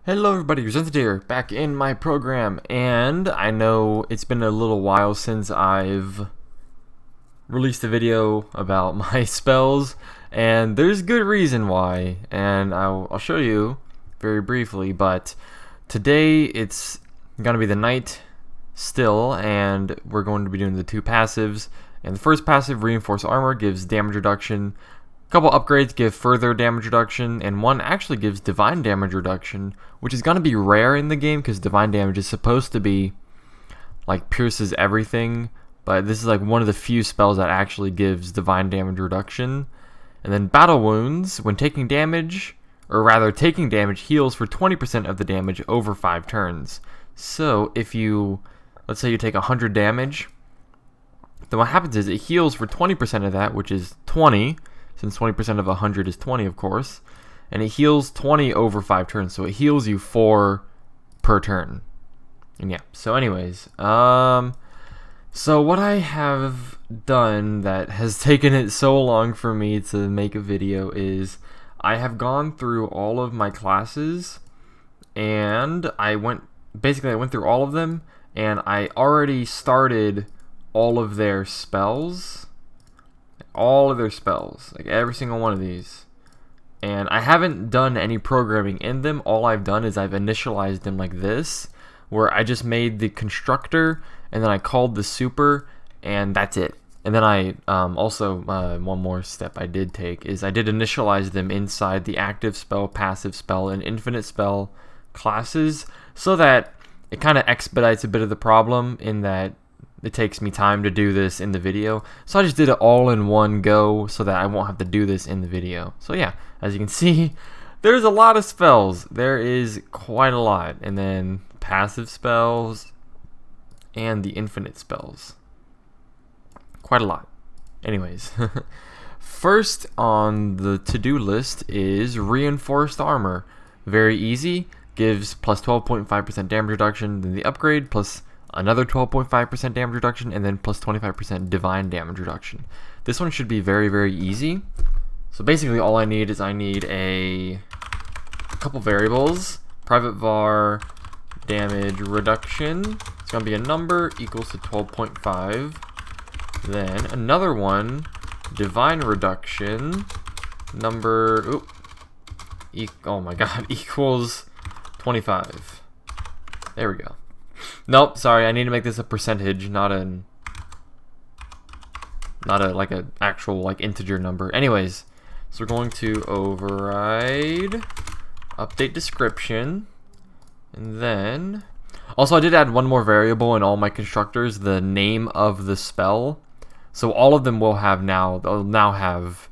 Hello everybody, Presented here, back in my program, and I know it's been a little while since I've released a video about my spells, and there's good reason why, and I'll show you very briefly, but today it's gonna be the night still, and we're going to be doing the two passives, and the first passive, Reinforced Armor, gives damage reduction. A couple upgrades give further damage reduction, and one actually gives divine damage reduction, which is going to be rare in the game because divine damage is supposed to be like pierces everything, but this is like one of the few spells that actually gives divine damage reduction. And then battle wounds, when taking damage, or rather taking damage, heals for 20% of the damage over 5 turns. So if you, let's say you take 100 damage, then what happens is it heals for 20% of that, which is 20, since 20% of 100 is 20, of course, and it heals 20 over 5 turns, so it heals you 4 per turn. And yeah, so anyways, so what I have done that has taken it so long for me to make a video is I have gone through all of my classes, and I went through all of them, and I already started all of their spells. Like every single one of these, and I haven't done any programming in them. All I've done is I've initialized them like this, where I just made the constructor and then I called the super, and that's it. And then I also one more step I did take is I did initialize them inside the active spell, passive spell, and infinite spell classes, so that it kind of expedites a bit of the problem in that it takes me time to do this in the video. So I just did it all in one go so that I won't have to do this in the video. So yeah, as you can see, there's a lot of spells. There is quite a lot. And then passive spells and the infinite spells. Quite a lot. Anyways, first on the to-do list is Reinforced Armor. Very easy. Gives plus 12.5% damage reduction. Then the upgrade plus another 12.5% damage reduction, and then plus 25% divine damage reduction. This one should be very, very easy. So basically all I need is a couple variables. Private var damage reduction. It's going to be a number equals to 12.5. Then another one, divine reduction. Number, oh my god, equals 25. There we go. Nope, sorry, I need to make this a percentage, not a like an actual like integer number. Anyways, so we're going to override update description, and then also I did add one more variable in all my constructors, the name of the spell. So all of them will have they'll now have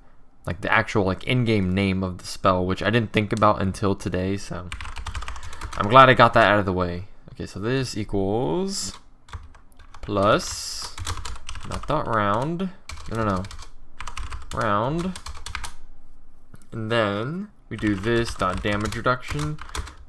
like the actual like in-game name of the spell, which I didn't think about until today, so I'm glad I got that out of the way. Okay, so this equals plus, not dot round, no, round, and then we do this dot damage reduction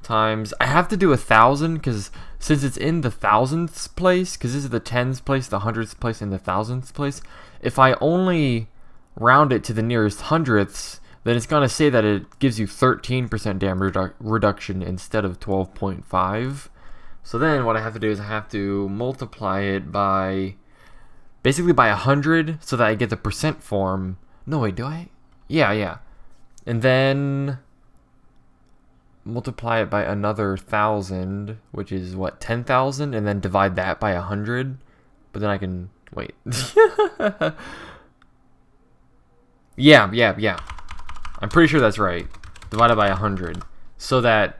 times, I have to do 1,000 because since it's in the thousandths place, because this is the tens place, the hundredths place, and the thousandths place, if I only round it to the nearest hundredths, then it's going to say that it gives you 13% damage reduction instead of 12.5. So then what I have to do is I have to multiply it by, basically by 100, so that I get the percent form. No, wait, do I? Yeah. And then multiply it by another 1,000, which is what, 10,000, and then divide that by 100. But then I can, wait. Yeah. I'm pretty sure that's right. Divided by 100, so that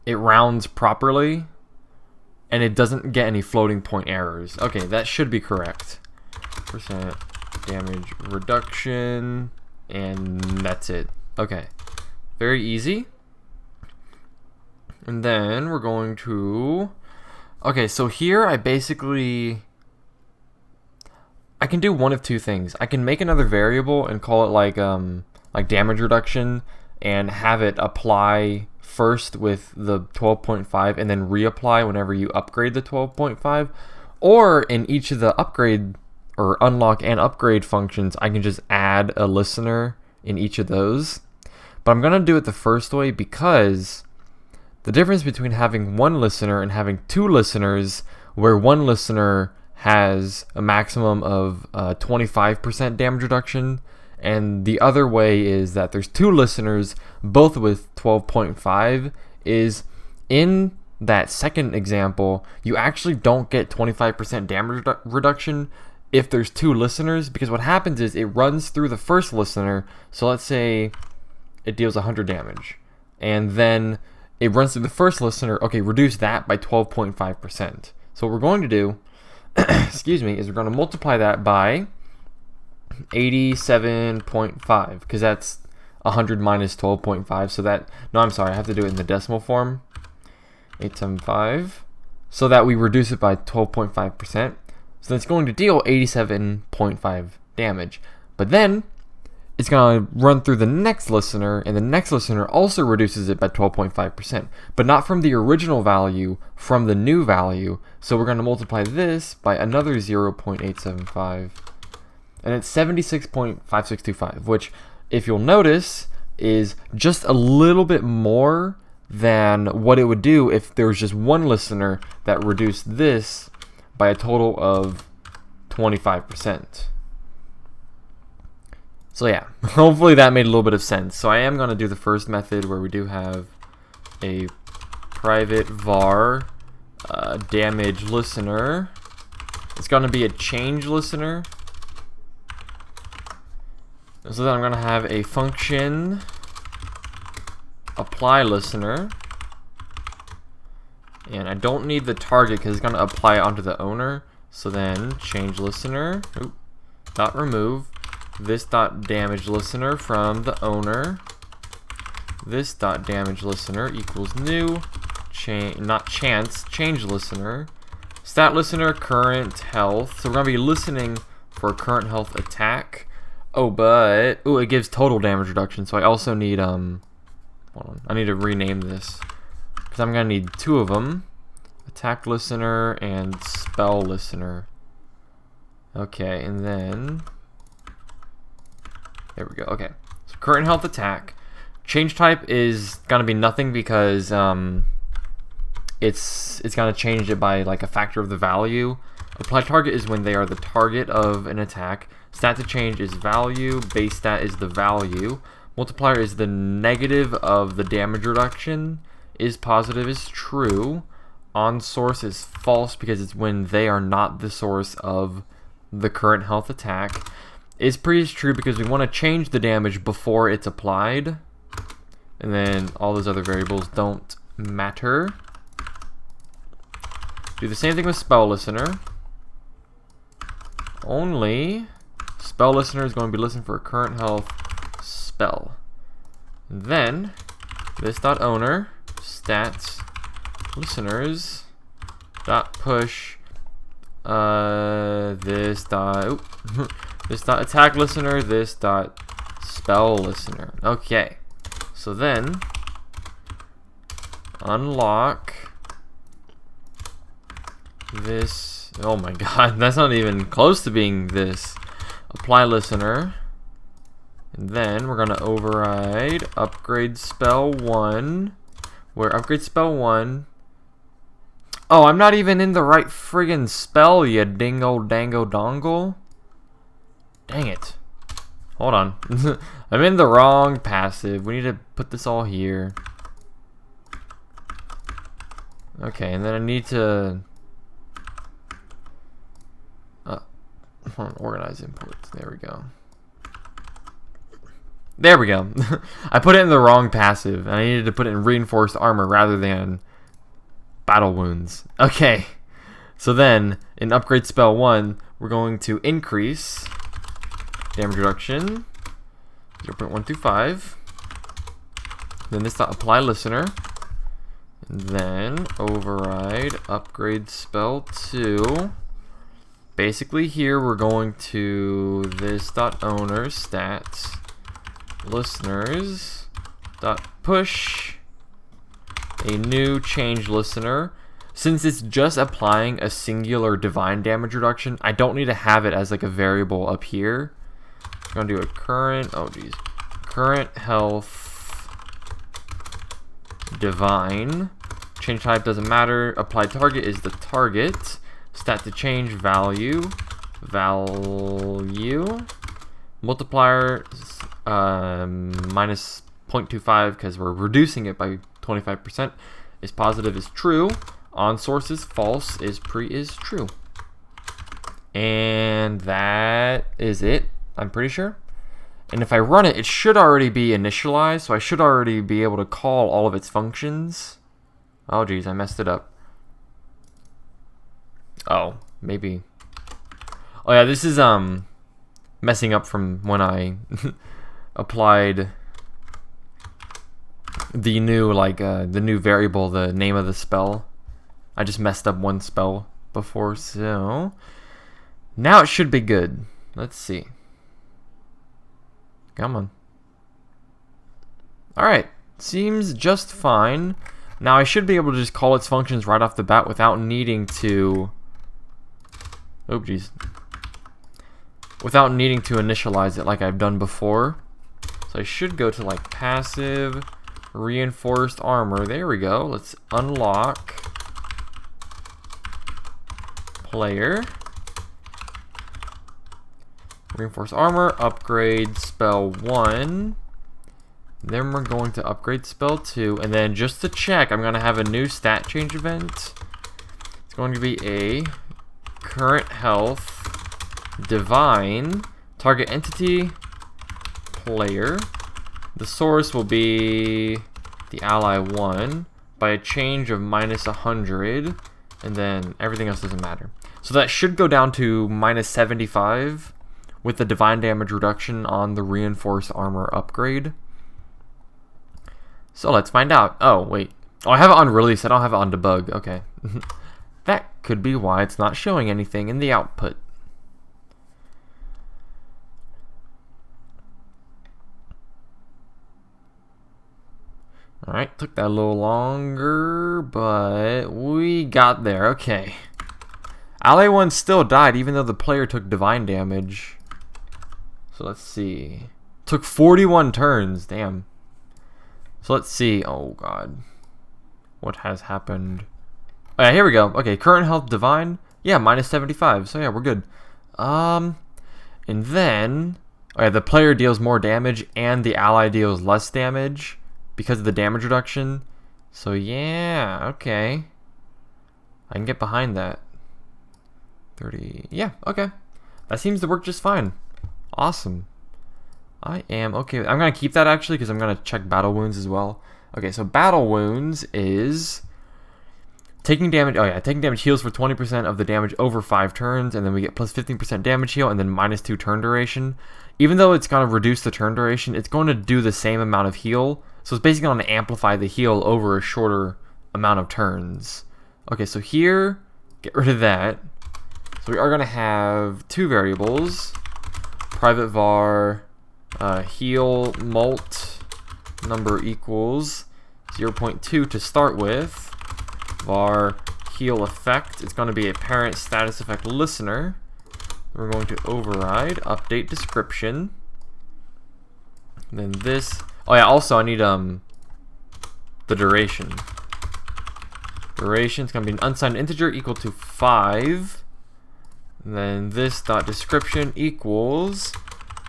it rounds properly and it doesn't get any floating point errors. Okay, that should be correct. Percent damage reduction, and that's it. Okay, very easy. And then we're going to, okay, so here I can do one of two things. I can make another variable and call it like damage reduction, and have it apply first with the 12.5 and then reapply whenever you upgrade the 12.5, or in each of the upgrade or unlock and upgrade functions I can just add a listener in each of those. But I'm gonna do it the first way because the difference between having one listener and having two listeners, where one listener has a maximum of 25% damage reduction, and the other way is that there's two listeners, both with 12.5, is in that second example, you actually don't get 25% damage reduction if there's two listeners, because what happens is it runs through the first listener. So let's say it deals 100 damage, and then it runs through the first listener. Okay, reduce that by 12.5%. So what we're going to do, excuse me, is we're going to multiply that by 87.5, because that's 100 minus 12.5. So that, no, I'm sorry, I have to do it in the decimal form. 875, so that we reduce it by 12.5%. So it's going to deal 87.5 damage. But then it's going to run through the next listener, and the next listener also reduces it by 12.5%, but not from the original value, from the new value. So we're going to multiply this by another 0.875, and it's 76.5625, which, if you'll notice, is just a little bit more than what it would do if there was just one listener that reduced this by a total of 25%. So yeah, hopefully that made a little bit of sense. So I am going to do the first method, where we do have a private var damage listener. It's going to be a change listener. So then I'm going to have a function applyListener, and I don't need the target because it's going to apply onto the owner. So then change listener, dot remove this dot damage listener from the owner. This dot damage listener equals new change listener, stat listener current health. So we're going to be listening for a current health attack. Oh, but it gives total damage reduction. So I also need hold on, I need to rename this, because I'm going to need two of them. Attack listener and spell listener. Okay, and then there we go. Okay, so current health attack. Change type is going to be nothing, because it's going to change it by like a factor of the value. Apply target is when they are the target of an attack. Stat to change is value. Base stat is the value. Multiplier is the negative of the damage reduction. Is positive is true. On source is false, because it's when they are not the source of the current health attack. Is pre is true, because we want to change the damage before it's applied. And then all those other variables don't matter. Do the same thing with spell listener. Only spell listener is going to be listening for a current health spell. And then this dot owner stats listeners dot push this dot this dot attack listener, this dot spell listener. Okay, so then unlock this. Oh my god, that's not even close to being this. Apply listener, and then we're gonna override upgrade spell 1, where upgrade spell 1. Oh, I'm not even in the right friggin' spell, you dingo dango dongle. Dang it. Hold on. I'm in the wrong passive. We need to put this all here. Okay, and then I need to organize imports. There we go. There we go. I put it in the wrong passive, and I needed to put it in reinforced armor rather than battle wounds. Okay, so then in upgrade spell 1, we're going to increase damage reduction 0.125. Then this dot apply listener, and then override upgrade spell 2. Basically here we're going to this dot owner stats listeners dot push a new change listener. Since it's just applying a singular divine damage reduction, I don't need to have it as like a variable up here. I'm gonna do a current current health divine. Change type doesn't matter. Apply target is the target. Stat to change value. Multiplier minus 0.25 because we're reducing it by 25%. Is positive is true. On source is false. Is pre is true. And that is it, I'm pretty sure. And if I run it, it should already be initialized, so I should already be able to call all of its functions. Oh geez, I messed it up. Oh, maybe. Oh yeah, this is messing up from when I applied the new the new variable, the name of the spell. I just messed up one spell before, so now it should be good. Let's see. Come on. Alright, seems just fine. Now I should be able to just call its functions right off the bat without needing to... Oh, geez. Without needing to initialize it like I've done before. So I should go to like passive, reinforced armor. There we go. Let's unlock player. Reinforced armor, upgrade spell 1. Then we're going to upgrade spell 2. And then just to check, I'm going to have a new stat change event. It's going to be a current health divine target entity player. The source will be the ally 1 by a change of minus 100. And then everything else doesn't matter. So that should go down to minus 75. With the divine damage reduction on the reinforced armor upgrade. So let's find out. Oh, wait. Oh, I have it on release. I don't have it on debug. Okay. That could be why it's not showing anything in the output. Alright, took that a little longer, but we got there. Okay. Ally 1 still died even though the player took divine damage. So let's see. Took 41 turns. Damn. So let's see. Oh god. What has happened? Oh yeah, here we go. Okay, current health divine. Yeah, minus 75. So yeah, we're good. And then oh yeah, the player deals more damage and the ally deals less damage because of the damage reduction. So yeah, okay. I can get behind that. 30. Yeah, okay. That seems to work just fine. Awesome. I am okay. I'm going to keep that actually because I'm going to check battle wounds as well. Okay, so battle wounds is taking damage. Oh yeah, taking damage heals for 20% of the damage over 5 turns, and then we get plus 15% damage heal and then minus 2 turn duration. Even though it's going to reduce the turn duration, it's going to do the same amount of heal. So it's basically going to amplify the heal over a shorter amount of turns. Okay, so here, get rid of that. So we are going to have 2 variables. Private var heal mult number equals 0.2 to start with. Var heal effect. It's going to be a parent status effect listener. We're going to override update description. And then this. Oh yeah. Also, I need the duration. Duration is going to be an unsigned integer equal to 5. And then this dot description equals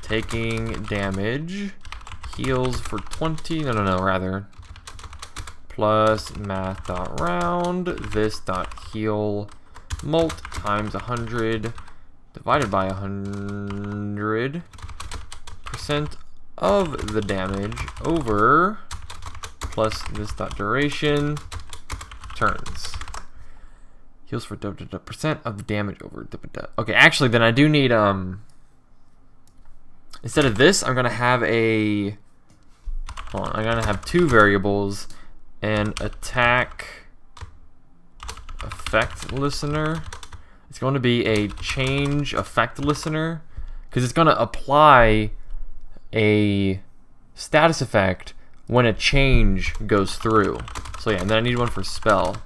taking damage heals for 20. No, rather. Plus math dot round. This dot heal mult times 100 divided by 100% of the damage over plus this dot duration turns. Heals for percent of the damage over. Okay, actually, then I do need instead of this, I'm gonna have a. Hold on, I'm gonna have 2 variables, an attack effect listener. It's going to be a change effect listener because it's gonna apply a status effect when a change goes through. So yeah, and then I need one for spell.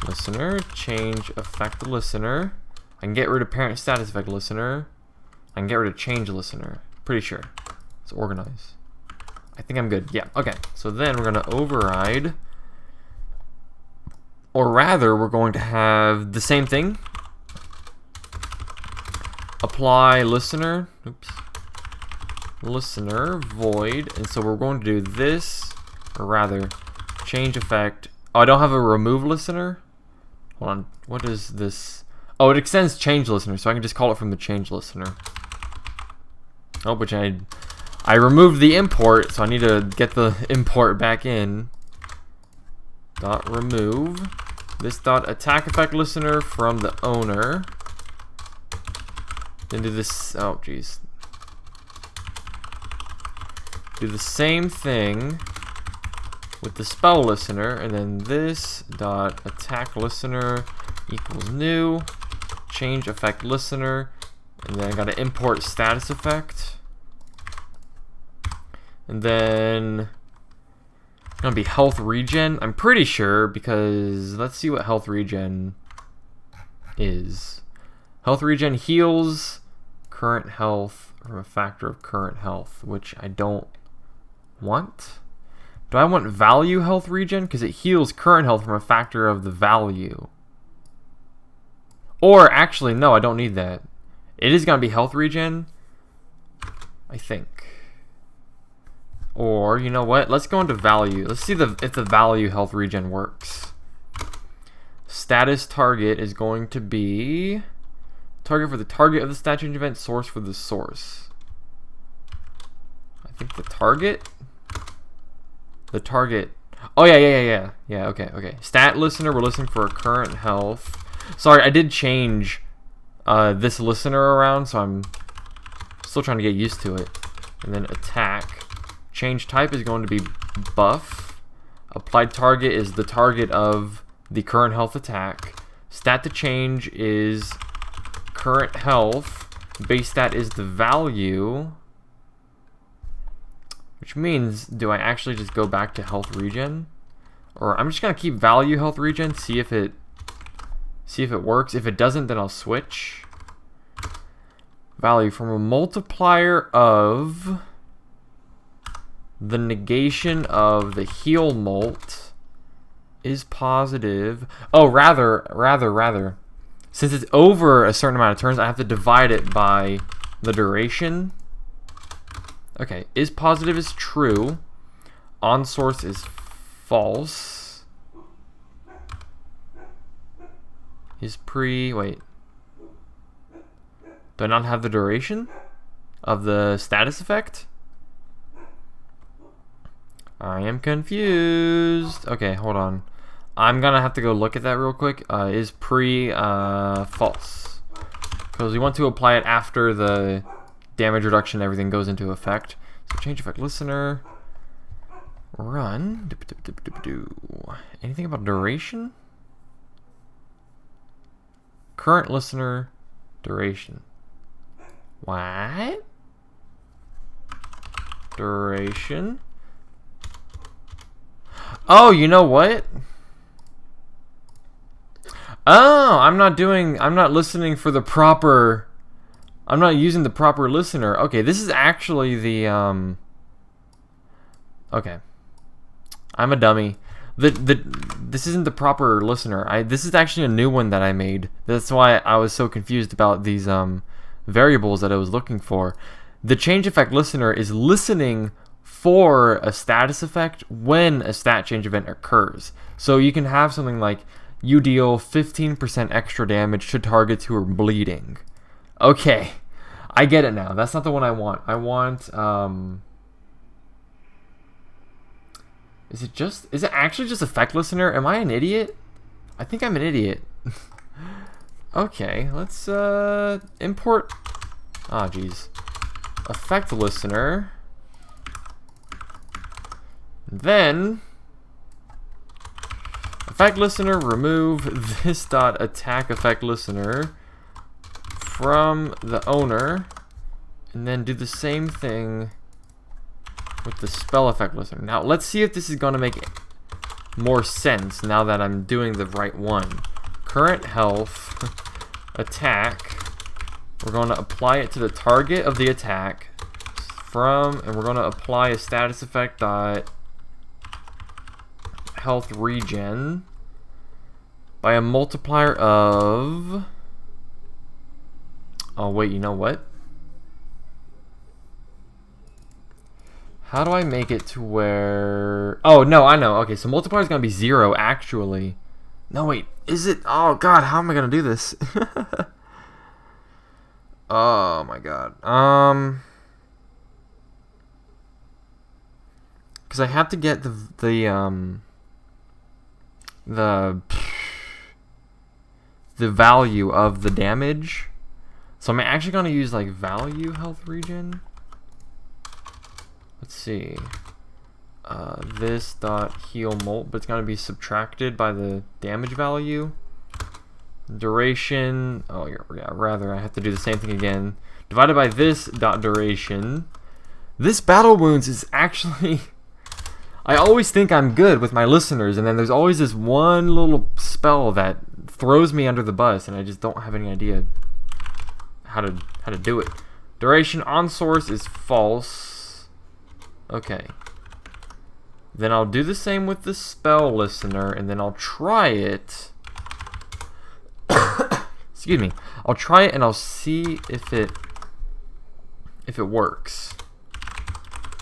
Listener, change effect listener. I can get rid of parent status effect listener. I can get rid of change listener. Pretty sure. Let's organize. I think I'm good. Yeah, okay. So then we're gonna override, or rather, we're going to have the same thing. Apply listener, oops. Listener, void, and so we're going to do this, or rather, change effect. Oh, I don't have a remove listener? Hold on, what is this? Oh, it extends change listener, so I can just call it from the change listener. Oh, which I removed the import, so I need to get the import back in. Dot remove this dot attack effect listener from the owner. Then do this, oh geez. Do the same thing with the spell listener, and then this dot attack listener equals new change effect listener, and then I gotta import status effect, and then it's gonna be health regen. I'm pretty sure, because let's see what health regen is. Health regen heals current health from a factor of current health, which I don't want. Do I want value health regen? Because it heals current health from a factor of the value. Or actually, no, I don't need that. It is going to be health regen, I think. Or, you know what? Let's go into value. Let's see if the value health regen works. Status target is going to be target for the target of the stat change event, source for the source. I think the target. Oh yeah. Okay. Stat listener, we're listening for a current health. Sorry, I did change this listener around, so I'm still trying to get used to it. And then attack. Change type is going to be buff. Applied target is the target of the current health attack. Stat to change is current health. Base stat is the value. Which means, do I actually just go back to health regen? Or I'm just gonna keep value health regen, see if it works. If it doesn't, then I'll switch. Value from a multiplier of the negation of the heal mult is positive. Oh, rather. Since it's over a certain amount of turns, I have to divide it by the duration. Okay, is positive is true. On source is false. Is wait. Do I not have the duration of the status effect? I am confused. Okay, hold on. I'm gonna have to go look at that real quick. Is false. Because we want to apply it after the damage reduction, everything goes into effect. So change effect listener. Run. Anything about duration? Current listener duration. What? Duration. Oh, you know what? Oh, I'm not listening for the proper, I'm not using the proper listener. Okay, this is actually the, okay. I'm a dummy. This isn't the proper listener. This is actually a new one that I made. That's why I was so confused about these, variables that I was looking for. The change effect listener is listening for a status effect when a stat change event occurs. So you can have something like, you deal 15% extra damage to targets who are bleeding. Okay, I get it now. That's not the one I want. I want, is it actually just effect listener? Am I an idiot? I think I'm an idiot. Okay, let's import, geez. Effect listener. Then effect listener, remove this dot attack effect listener from the owner, and then do the same thing with the spell effect listener. Now let's see if this is going to make more sense now that I'm doing the right one. Current health attack. We're going to apply it to the target of the attack from, and we're going to apply a status effect dot health regen by a multiplier of, oh wait, you know what? How do I make it to where, oh no, I know. Okay, so multiplier is going to be 0 actually. No wait, is it? Oh god, how am I going to do this? Oh my god. Because I have to get the value of the damage. So I'm actually going to use like valueHealthRegen. Let's see. This dot heal mult, but it's going to be subtracted by the damage value. Duration. Oh yeah, rather I have to do the same thing again. Divided by this dot duration. This battle wounds is actually. I always think I'm good with my listeners, and then there's always this one little spell that throws me under the bus, and I just don't have any idea how to do it. Duration on source is false. Okay. Then I'll do the same with the spell listener, and then I'll try it. Excuse me. I'll try it and I'll see if it works.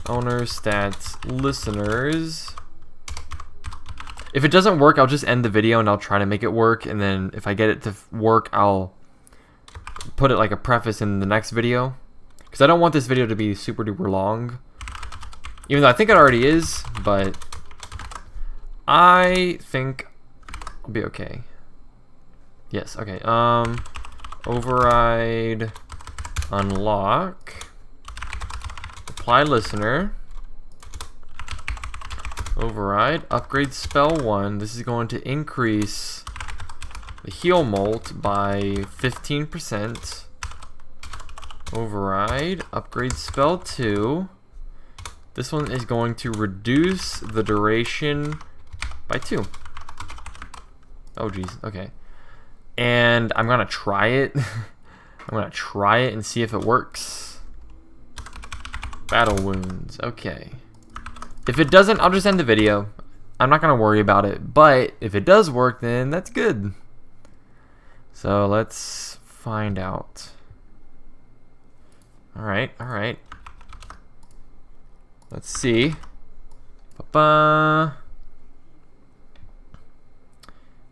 Owner stats listeners. If it doesn't work, I'll just end the video and I'll try to make it work, and then if I get it to work, I'll put it like a preface in the next video, because I don't want this video to be super duper long, even though I think it already is, but I think I'll be okay. Yes, okay. Override unlock apply listener override upgrade spell 1. This is going to increase the heal mult by 15%. Override upgrade spell 2. This one is going to reduce the duration by 2. Oh geez, okay. And I'm gonna try it. I'm gonna try it and see if it works. Battle wounds, okay. If it doesn't, I'll just end the video. I'm not gonna worry about it, but if it does work, then that's good. So let's find out. Alright, alright. Let's see. Ba-ba.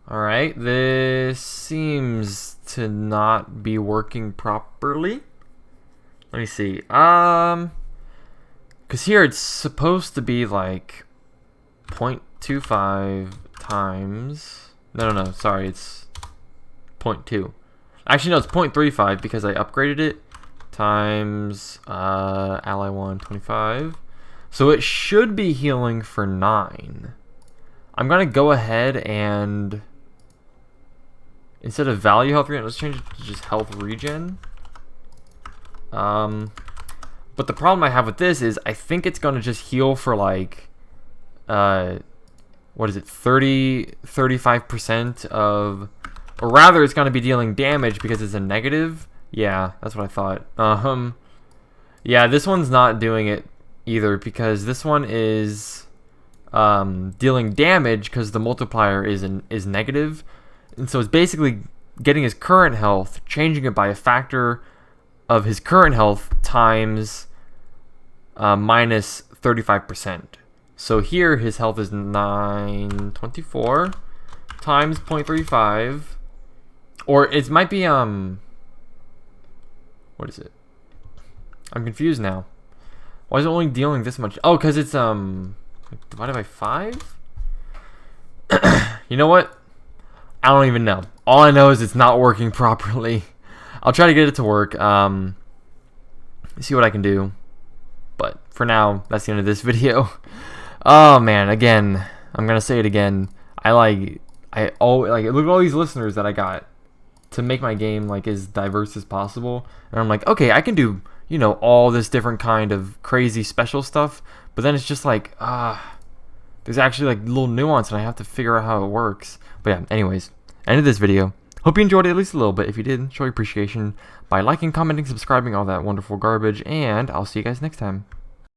Alright, this seems to not be working properly. Let me see. Because here it's supposed to be like 0.25 times. No, sorry, it's 0.2. Actually, no, it's 0.35 because I upgraded it times ally 1, 25. So it should be healing for 9. I'm going to go ahead and instead of value health regen, let's change it to just health regen. But the problem I have with this is I think it's going to just heal for like, what is it, 35% of, or rather it's going to be dealing damage because it's a negative. Yeah, that's what I thought. Yeah, this one's not doing it either because this one is dealing damage because the multiplier is negative. And so it's basically getting his current health, changing it by a factor of his current health times minus 35%. So here his health is 924 times 0.35, or it might be what is it? I'm confused now. Why is it only dealing this much? Oh, because it's divided by 5. You know what? I don't even know. All I know is it's not working properly. I'll try to get it to work. See what I can do. But for now, that's the end of this video. Oh man, again, I'm gonna say it again. Look at all these listeners that I got to make my game like as diverse as possible. And I'm like, okay, I can do, you know, all this different kind of crazy special stuff. But then it's just like, there's actually like little nuance and I have to figure out how it works. But yeah, anyways, end of this video. Hope you enjoyed it at least a little bit. If you did, show your appreciation by liking, commenting, subscribing, all that wonderful garbage, and I'll see you guys next time.